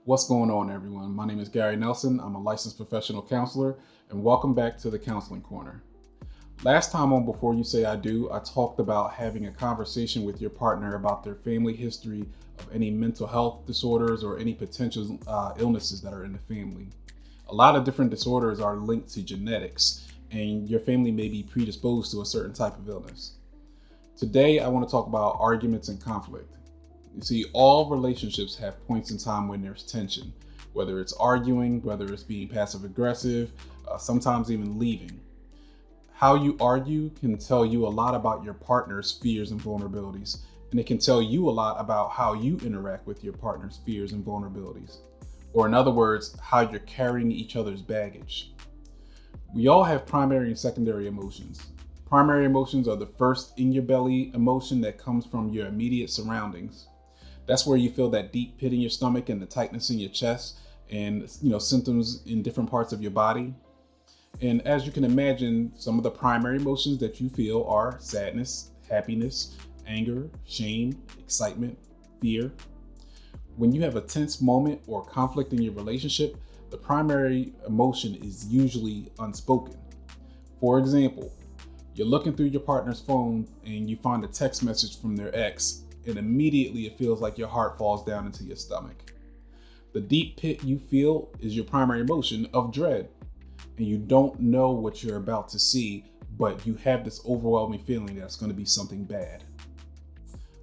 What's going on, everyone? My name is Gary Nelson. I'm a licensed professional counselor, and welcome back to the Counseling Corner. Last time on Before You Say I Do, I talked about having a conversation with your partner about their family history of any mental health disorders or any potential illnesses that are in the family. A lot of different disorders are linked to genetics, and your family may be predisposed to a certain type of illness. Today, I want to talk about arguments and conflict. You see, all relationships have points in time when there's tension, whether it's arguing, whether it's being passive aggressive, sometimes even leaving. How you argue can tell you a lot about your partner's fears and vulnerabilities, and it can tell you a lot about how you interact with your partner's fears and vulnerabilities. Or, in other words, how you're carrying each other's baggage. We all have primary and secondary emotions. Primary emotions are the first in your belly emotion that comes from your immediate surroundings. That's where you feel that deep pit in your stomach and the tightness in your chest and symptoms in different parts of your body. And as you can imagine, some of the primary emotions that you feel are sadness, happiness, anger, shame, excitement, fear. When you have a tense moment or conflict in your relationship, the primary emotion is usually unspoken. For example, you're looking through your partner's phone and you find a text message from their ex, and immediately it feels like your heart falls down into your stomach. The deep pit you feel is your primary emotion of dread, and you don't know what you're about to see, but you have this overwhelming feeling that it's going to be something bad.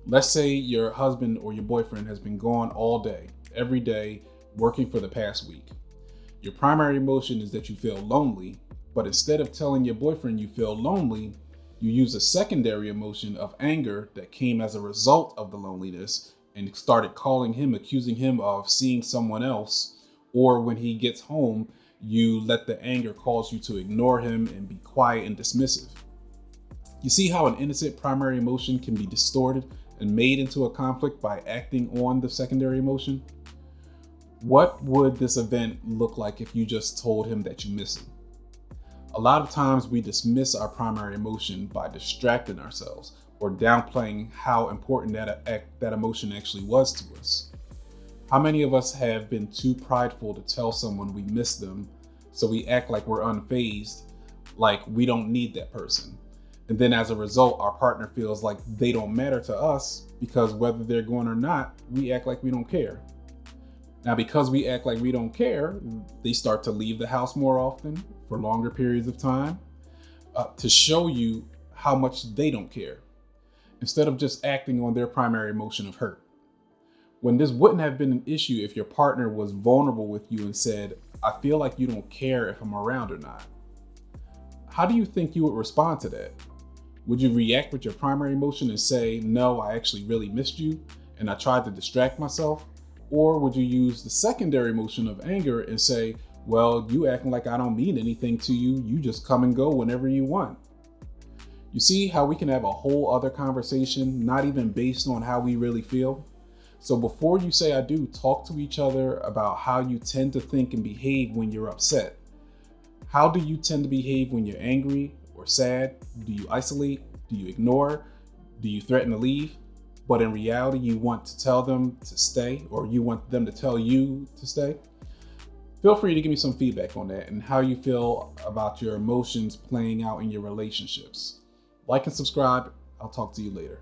Let's say your husband or your boyfriend has been gone all day, every day, working for the past week. Your primary emotion is that you feel lonely, but instead of telling your boyfriend you feel lonely, you use a secondary emotion of anger that came as a result of the loneliness and started calling him, accusing him of seeing someone else. Or when he gets home, you let the anger cause you to ignore him and be quiet and dismissive. You see how an innocent primary emotion can be distorted and made into a conflict by acting on the secondary emotion? What would this event look like if you just told him that you miss him? A lot of times we dismiss our primary emotion by distracting ourselves or downplaying how important that emotion actually was to us. How many of us have been too prideful to tell someone we miss them, so we act like we're unfazed, like we don't need that person? And then as a result, our partner feels like they don't matter to us because whether they're going or not, we act like we don't care. Now, because we act like we don't care, they start to leave the house more often for longer periods of time to show you how much they don't care, instead of just acting on their primary emotion of hurt. When this wouldn't have been an issue if your partner was vulnerable with you and said, "I feel like you don't care if I'm around or not." How do you think you would respond to that? Would you react with your primary emotion and say, "No, I actually really missed you and I tried to distract myself"? Or would you use the secondary emotion of anger and say, "Well, you acting like I don't mean anything to you. You just come and go whenever you want"? You see how we can have a whole other conversation, not even based on how we really feel? So before you say I do, talk to each other about how you tend to think and behave when you're upset. How do you tend to behave when you're angry or sad? Do you isolate? Do you ignore? Do you threaten to leave? But in reality, you want to tell them to stay, or you want them to tell you to stay? Feel free to give me some feedback on that and how you feel about your emotions playing out in your relationships. Like and subscribe. I'll talk to you later.